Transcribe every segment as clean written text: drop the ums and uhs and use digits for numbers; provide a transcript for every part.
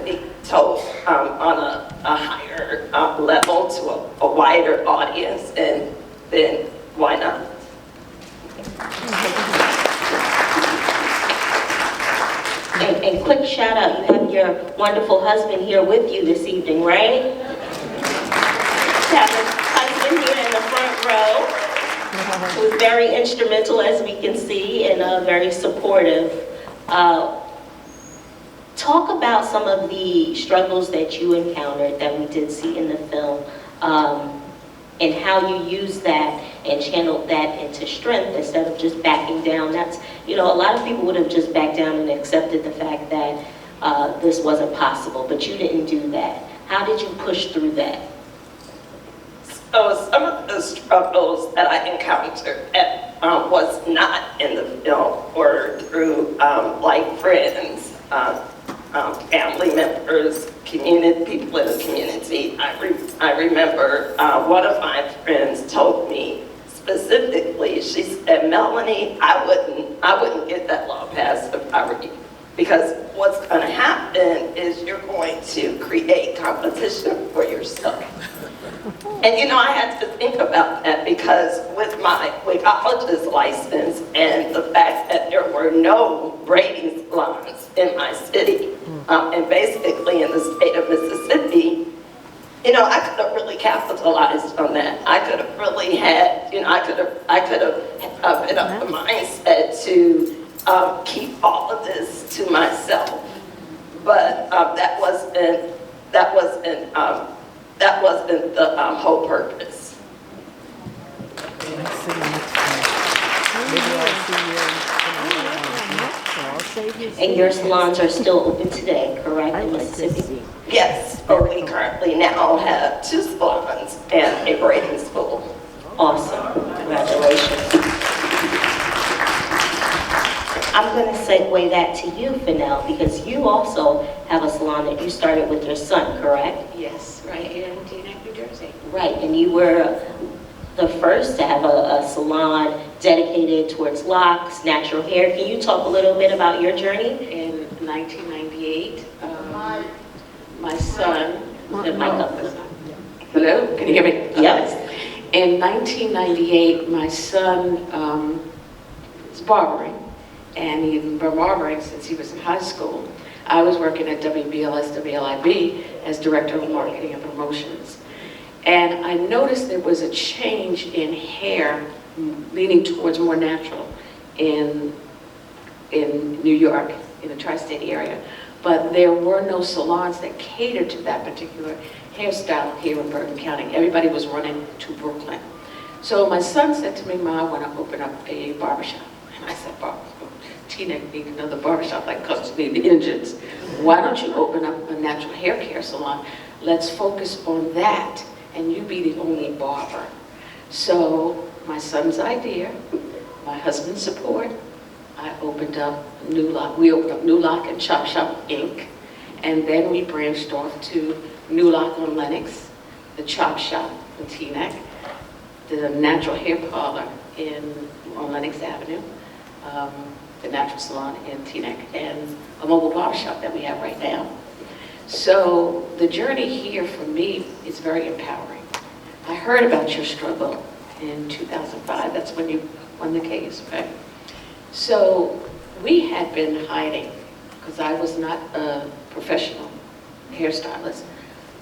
be told on a higher level to a wider audience, and then why not? And quick shout out, you have your wonderful husband here with you this evening, right? You have a husband here in the front row, who's very instrumental, as we can see, and very supportive. Talk about some of the struggles that you encountered that we did see in the film, and how you use that and channeled that into strength instead of just backing down. That's, you know, a lot of people would have just backed down and accepted the fact that this wasn't possible, but you didn't do that. How did you push through that? So some of the struggles that I encountered was not in the film or through like friends, family members, people in the community. I remember one of my friends told me specifically, she said, Melony, I wouldn't get that law passed if I were you. Because what's going to happen is you're going to create competition for yourself. And you know, I had to think about that because with my wigologist license and the fact that there were no braiding salons in my city, and basically in the state of Mississippi, you know, I could have really capitalized on that. I could have really had, you know, I could have been up the mindset to keep all of this to myself. But that wasn't the whole purpose. And your salons are still open today, correct, in Mississippi? Yes, but we currently now have 2 salons and a braiding school. Awesome, congratulations. I'm going to segue that to you, Finele, because you also have a salon that you started with your son, correct? Yes, right here in Teaneck, New Jersey. Right, and you were the first to have a salon dedicated towards locks, natural hair. Can you talk a little bit about your journey? In 1998, my son, hello, can you hear me? Yes. In 1998, my son was barbering, and he'd been barbering since he was in high school. I was working at WBLS, WLIB as Director of Marketing and Promotions. And I noticed there was a change in hair leaning towards more natural in New York, in the tri-state area. But there were no salons that catered to that particular hairstyle here in Bergen County. Everybody was running to Brooklyn. So my son said to me, Ma, I want to open up a barbershop. And I said, Teaneck need another barbershop like Custom need the engines. Why don't you open up a natural hair care salon? Let's focus on that, and you be the only barber. So my son's idea, my husband's support, I opened up New Lock. We opened up New Lock and Chop Shop Inc. And then we branched off to New Lock on Lenox, the Chop Shop in Teaneck, the Natural Hair Parlor on Lenox Avenue, the Natural Salon in Teaneck, and a mobile barbershop that we have right now. So the journey here for me is very empowering. I heard about your struggle in 2005. That's when you won the case, right? So we had been hiding because I was not a professional hairstylist.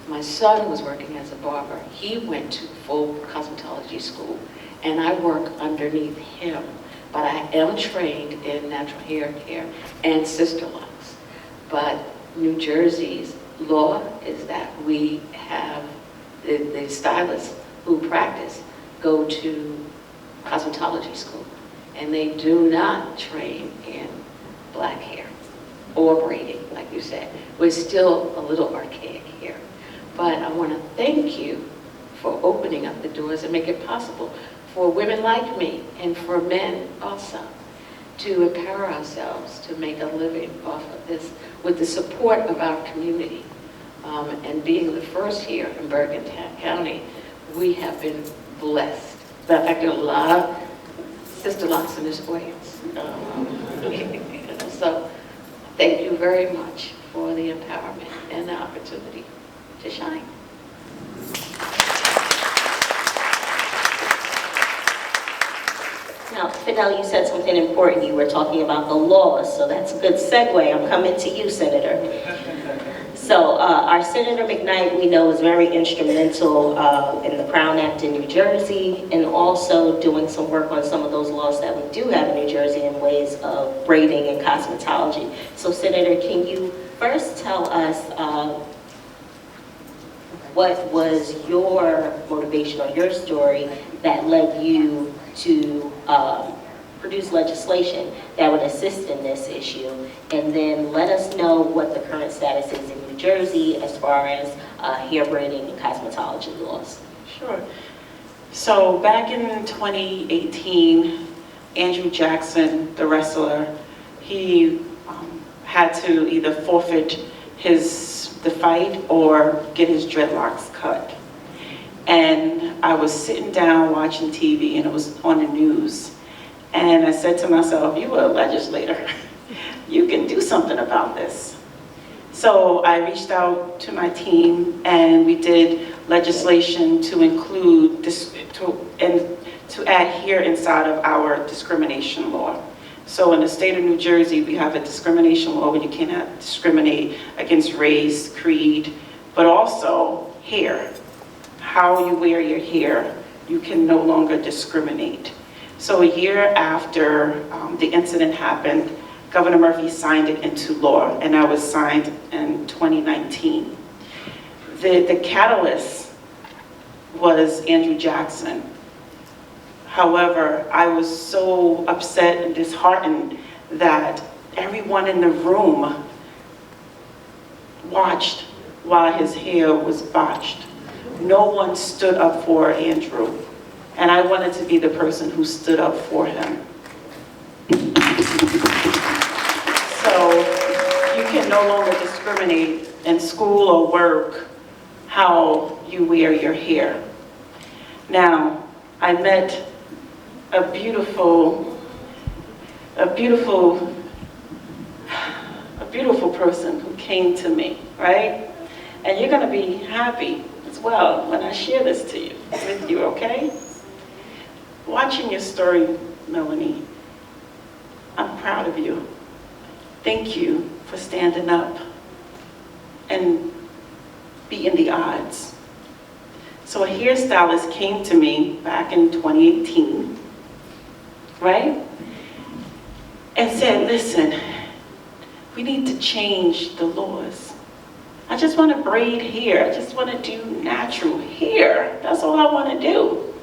My son was working as a barber. He went to full cosmetology school, and I work underneath him. But I am trained in natural hair care and sister locks. But New Jersey's law is that we have the stylists who practice go to cosmetology school, and they do not train in black hair or braiding, like you said. We're still a little archaic here. But I want to thank you for opening up the doors and make it possible for women like me and for men also to empower ourselves to make a living off of this with the support of our community. And being the first here in Bergen County, we have been blessed. In fact, there are a lot of sister locks in this audience. So thank you very much for the empowerment and the opportunity to shine. Now, Finele, you said something important. You were talking about the laws, so that's a good segue. I'm coming to you, Senator. So our Senator McKnight, we know, is very instrumental in the Crown Act in New Jersey, and also doing some work on some of those laws that we do have in New Jersey in ways of braiding and cosmetology. So Senator, can you first tell us what was your motivation or your story that led you to produce legislation that would assist in this issue, and then let us know what the current status is in New Jersey as far as hair braiding and cosmetology laws. Sure. So back in 2018, Andrew Jackson, the wrestler, he had to either forfeit the fight or get his dreadlocks cut. And I was sitting down watching TV, and it was on the news. And I said to myself, you are a legislator. You can do something about this. So I reached out to my team, and we did legislation to include this, to add here inside of our discrimination law. So in the state of New Jersey, we have a discrimination law where you cannot discriminate against race, creed, but also hair. How you wear your hair, you can no longer discriminate. So a year after the incident happened, Governor Murphy signed it into law, and that was signed in 2019. The catalyst was Andrew Jackson. However, I was so upset and disheartened that everyone in the room watched while his hair was botched. No one stood up for Andrew, and I wanted to be the person who stood up for him. So you can no longer discriminate in school or work how you wear your hair. Now, I met a beautiful person who came to me, right? And you're gonna be happy as well when I share this with you, okay? Watching your story, Melony, I'm proud of you. Thank you for standing up and beating the odds. So a hairstylist came to me back in 2018, right? And said, listen, we need to change the laws. I just want to braid hair. I just want to do natural hair. That's all I want to do.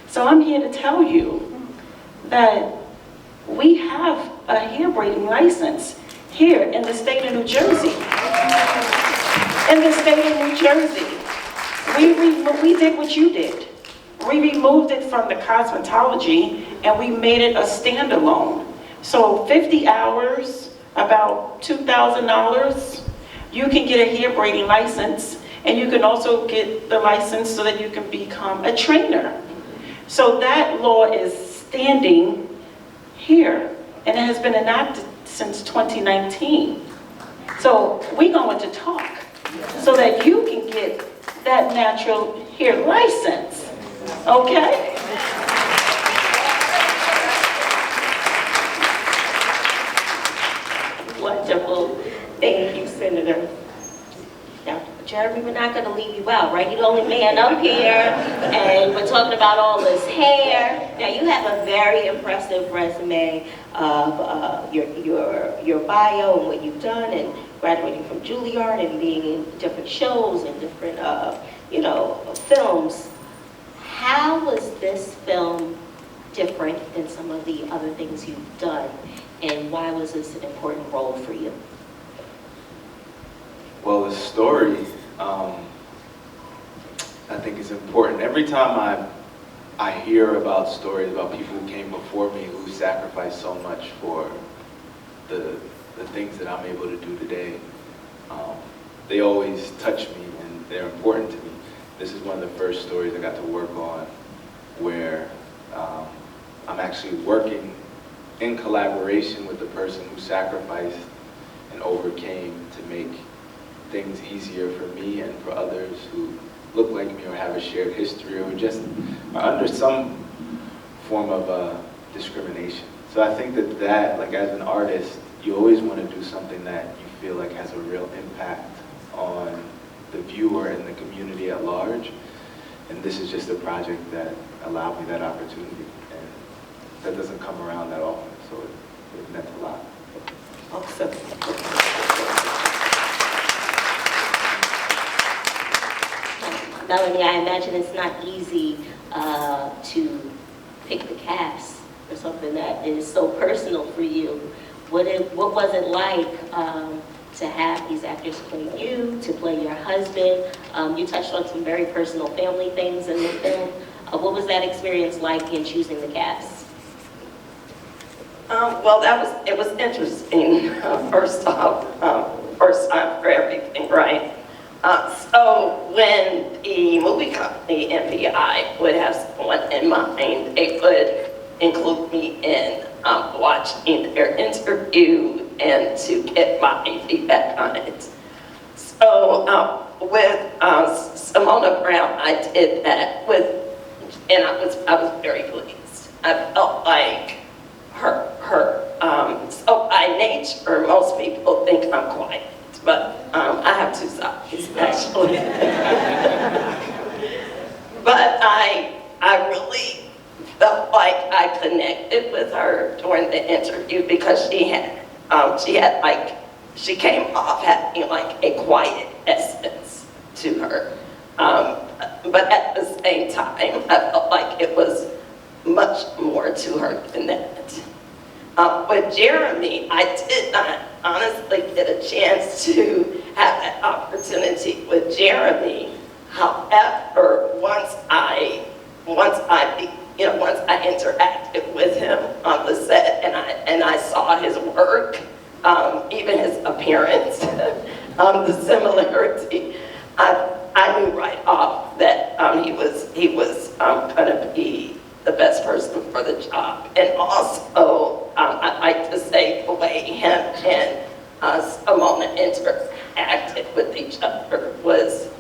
So I'm here to tell you that we have a hair braiding license here in the state of New Jersey. In the state of New Jersey. We did what you did. We removed it from the cosmetology and we made it a standalone. So 50 hours, about $2,000, you can get a hair braiding license, and you can also get the license so that you can become a trainer. So that law is standing here, and it has been enacted since 2019. So we're going to talk so that you can get that natural hair license, okay? Wonderful. Thank you, Senator. Now, Jeremie, we're not going to leave you out, right? You're the only man up here, and we're talking about all this hair. Now, you have a very impressive resume of your bio and what you've done, and graduating from Juilliard and being in different shows and different, films. How was this film different than some of the other things you've done, and why was this an important role for you? Well, the story, I think is important. Every time I hear about stories about people who came before me who sacrificed so much for the things that I'm able to do today, they always touch me and they're important to me. This is one of the first stories I got to work on where I'm actually working in collaboration with the person who sacrificed and overcame to make things easier for me and for others who look like me or have a shared history or just are under some form of discrimination. So I think that like as an artist, you always want to do something that you feel like has a real impact on the viewer and the community at large. And this is just a project that allowed me that opportunity. And that doesn't come around that often, so it meant a lot. Awesome. Melony, I imagine it's not easy to pick the cast for something that is so personal for you. What was it like to have these actors play you, to play your husband? You touched on some very personal family things in the film. What was that experience like in choosing the cast? Well, it was interesting. First time for everything, right? So when the movie company, MPI, would have someone in mind, they would include me in watching their interview and to get my feedback on it. So with Simona Brown, I did that and I was very pleased. I felt like her so by nature, most people think I'm quiet, but I have two sides, actually. But I really felt like I connected with her during the interview because she came off having like a quiet essence to her. But at the same time, I felt like it was much more to her than that. With Jeremie, I did not honestly get a chance to have that opportunity with Jeremie. However, once I interacted with him on the set and I saw his work, even his appearance, the similarity, I knew right off that he was going to be the best person for the job. And also, I'd like to say the way him and Simona interacted with each other was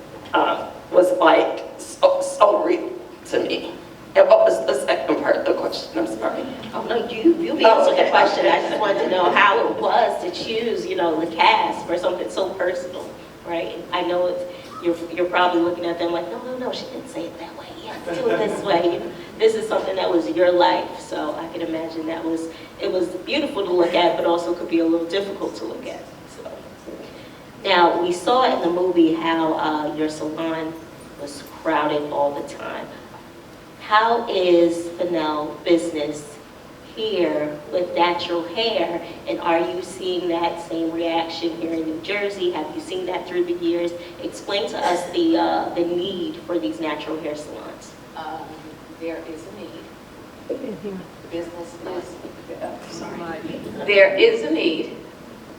like so real to me. And what was the second part of the question? I'm sorry. Oh, no, you answered the question. I just wanted to know how it was to choose, the cast for something so personal, right? I know you're probably looking at them like, no, she didn't say it that way. You have to do it this way. This is something that was your life, so I can imagine it was beautiful to look at, but also could be a little difficult to look at. So, now we saw in the movie how your salon was crowded all the time. How is Finele business here with natural hair, and are you seeing that same reaction here in New Jersey? Have you seen that through the years? Explain to us the need for these natural hair salons. There is a need. Business is, there is a need.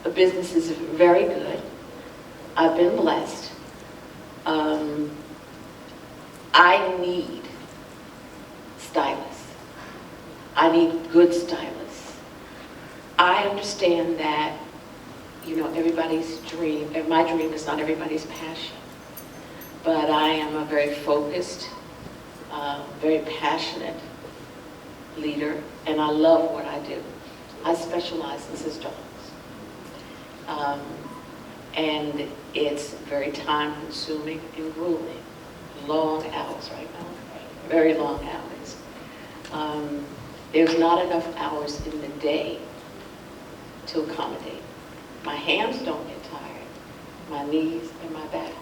The business is very good. I've been blessed. I need stylists. I need good stylists. I understand that, everybody's dream, and my dream is not everybody's passion. But I am a very focused, very passionate leader, and I love what I do. I specialize in sisterhoods. And it's very time-consuming and grueling. Long hours right now, very long hours. There's not enough hours in the day to accommodate. My hands don't get tired, my knees and my back.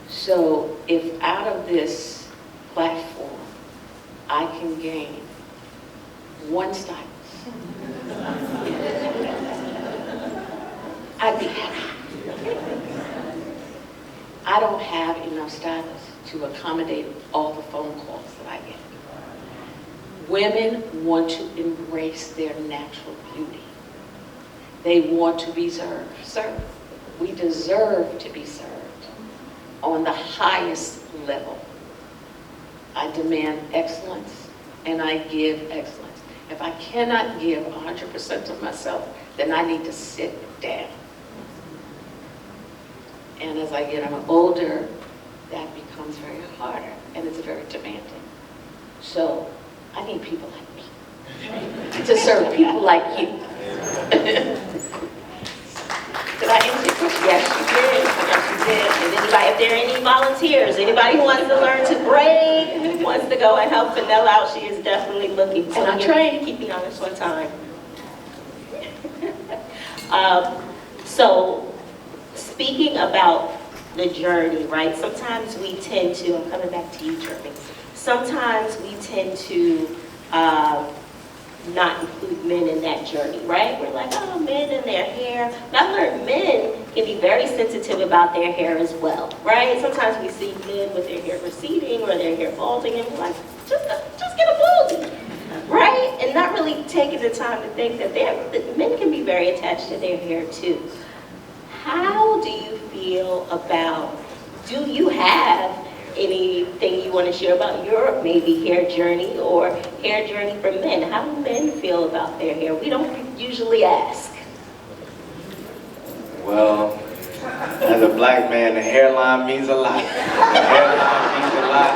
So if out of this platform I can gain one stylist, I'd be happy. I don't have enough stylists to accommodate all the phone calls that I get. Women want to embrace their natural beauty. They want to be served. We deserve to be served on the highest level. I demand excellence, and I give excellence. If I cannot give 100% of myself, then I need to sit down. And as I get older, that becomes very harder, and it's very demanding. So I need people like me to serve people like you. Did I answer your question? Yes, you did. Yes, you did. Is anybody, if there are any volunteers, anybody who wants to learn to braid, who wants to go and help Finele out, she is definitely looking. So And I train. keep me honest one time. So, speaking about the journey, right? Sometimes we tend to, I'm coming back to you, Jeremie. Sometimes we tend to not include men in that journey, right? We're like, oh, men and their hair. And I've learned men can be very sensitive about their hair as well, right? Sometimes we see men with their hair receding or their hair balding, and we're like, just get a baldy, right? And not really taking the time to think that men can be very attached to their hair too. How do you feel about, do you have anything you want to share about your maybe hair journey or hair journey for men? How do men feel about their hair? We don't usually ask. Well, as a black man, the hairline means a lot. The hairline means a lot.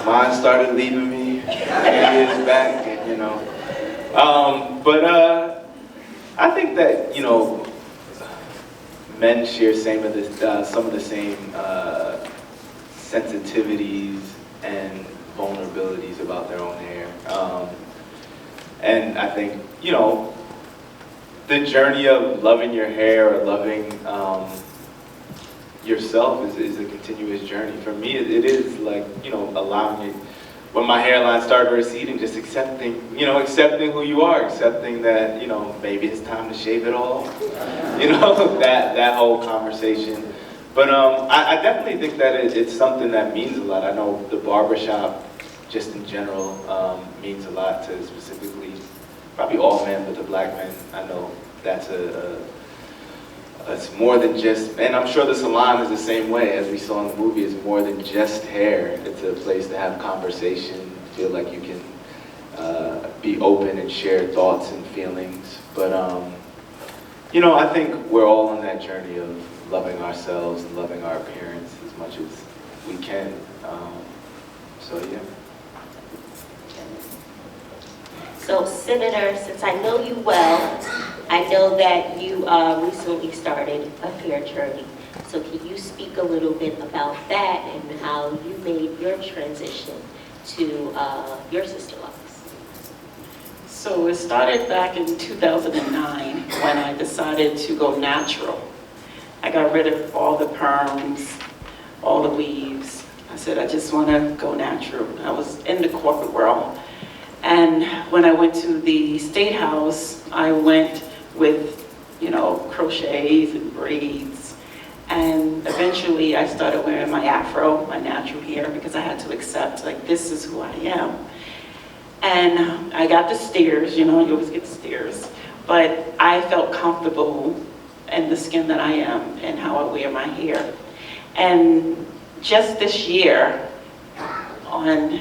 Mine started leaving me 10 years back, and I think that, men share some of the same sensitivities and vulnerabilities about their own hair. And I think, the journey of loving your hair or loving yourself is a continuous journey. For me, it is like, allowing it, when my hairline started receding, just accepting who you are, accepting that, maybe it's time to shave it all, that whole conversation. But I definitely think that it's something that means a lot. I know the barbershop, just in general, means a lot to specifically, probably all men, but the black men, I know that's it's more than just, and I'm sure the salon is the same way, as we saw in the movie, it's more than just hair. It's a place to have conversation, feel like you can be open and share thoughts and feelings. But, I think we're all on that journey of loving ourselves and loving our appearance as much as we can. Yeah. So, Senator, since I know you well, I know that you recently started a hair journey. So can you speak a little bit about that and how you made your transition to your sister office? So it started back in 2009 when I decided to go natural. I got rid of all the perms, all the weaves. I said, I just want to go natural. I was in the corporate world. And when I went to the State House, I went with, crochets and braids. And eventually I started wearing my afro, my natural hair, because I had to accept, this is who I am. And I got the stares, you always get the stares. But I felt comfortable in the skin that I am and how I wear my hair. And just this year, on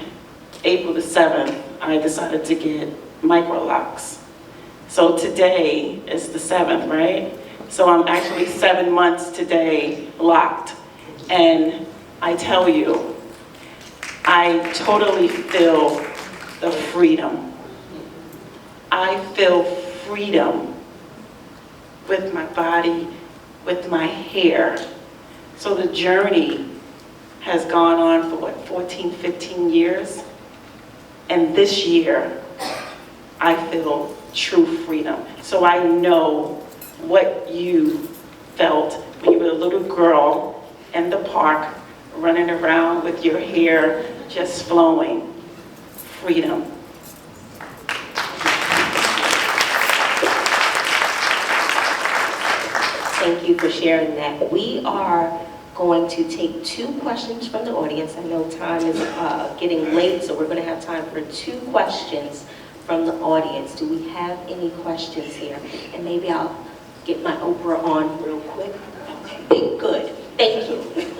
April the 7th, I decided to get micro locks. So today is the 7th, right? So I'm actually 7 months today locked. And I tell you, I totally feel the freedom. I feel freedom with my body, with my hair. So the journey has gone on for 14, 15 years. And this year, I feel true freedom. So I know what you felt when you were a little girl in the park, running around with your hair just flowing. Freedom. Thank you for sharing that. We are going to take 2 questions from the audience. I know time is getting late, so we're going to have time for 2 questions from the audience. Do we have any questions here? And maybe I'll get my Oprah on real quick. Okay, good. Thank you.